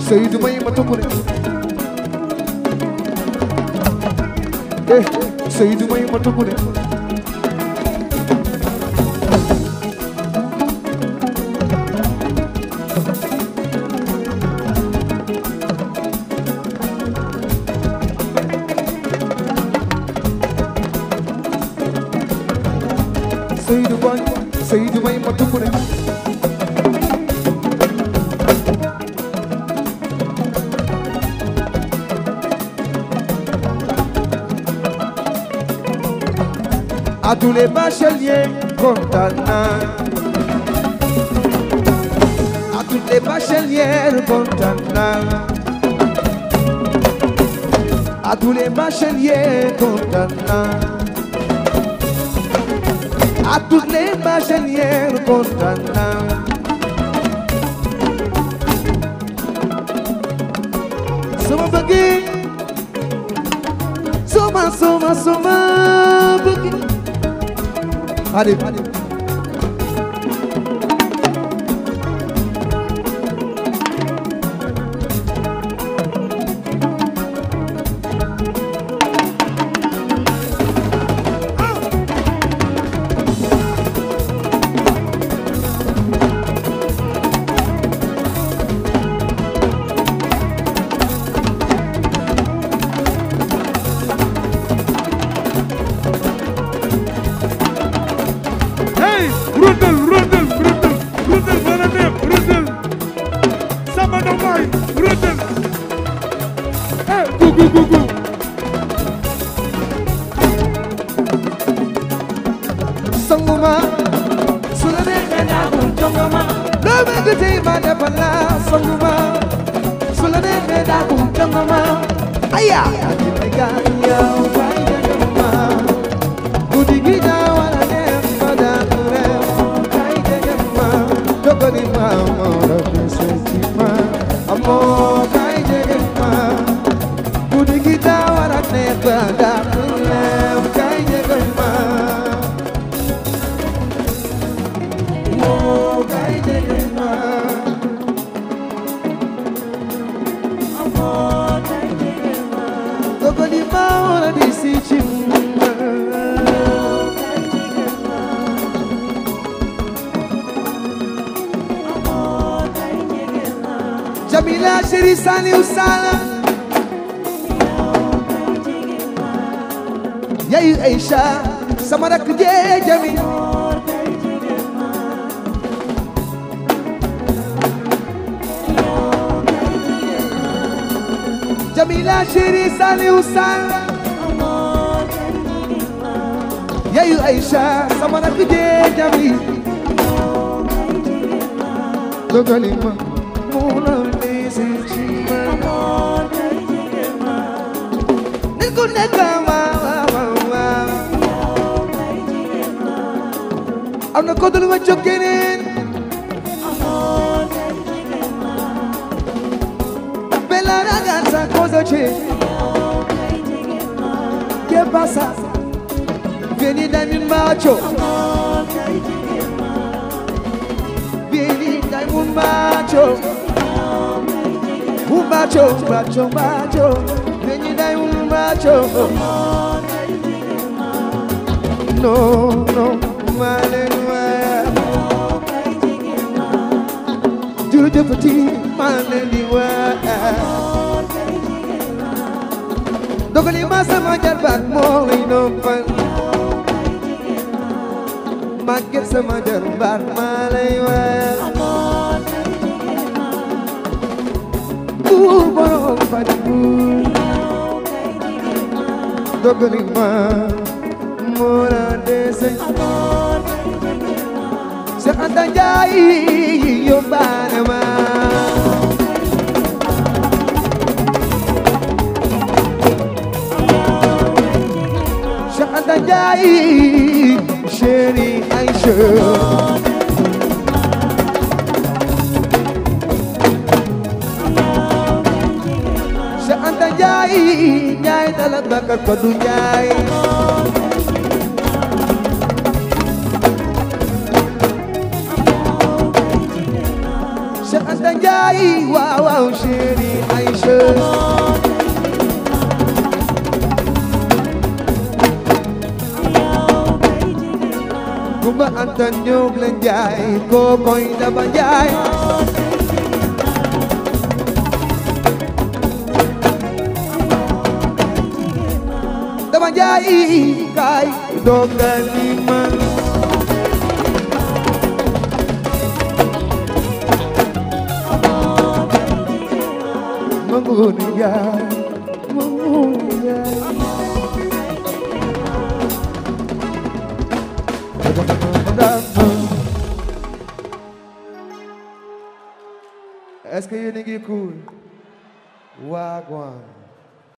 Seydou may ma tukure Seydou may ma tukure Seydou boy Seydou may ma tukure à tous les bacheliers kontaan naa à toutes les bachelières kontaan naa à tous les bacheliers kontaan naa à toutes les bachelières kontaan naa sama bëgg sama bëgg Allez, sanguma sula neexee naa ko jongama loo bëgg tey ma defal la sanguma sula neexee naa ko jongama aya dina gaan yow bay jongama guddi gi daa wala neex ma daa reew bay jongama dogoni ma moo la beseti ma amoo bay jongama guddi gi daa wala neex ma daa reew bay jongama Jamila Chéri Saliou Sala yayu Aïcha sama rakk jee Jami Jamila Chéri Saliou Sala yayu Aïcha sama rakk jee Jami dogalima mula nisi chima niko nekama am na ko dul ma jokkenen bella ragazza cosa c'è che passa vieni dammi un bacio vieni dammi un bacio bacio vieni dai un bacio no Hallelujah jërëjëfati Hallelujah dogali ma sama jarbaat moo lay noppal màgget sama jarbaat maa lay weer buur borom fadibu dogali ma moo la dese Cheikh Anta Ndiaye yóbbaale ma Cheikh Anta Ndiaye chéri Aïcha Cheikh Anta Ndiaye Ndiaye dala bakar ko du Ndiaye Cheikh Anta Ndiaye Njaay waaw waaw chéri Aïcha Kumba Anta ñoom la Njaay kookoy Daba Njaay Daba Njaay kaay dogali ma Manguni Njaay Manguni Njaay Est-ce que yéen a ngi cool? Wagwan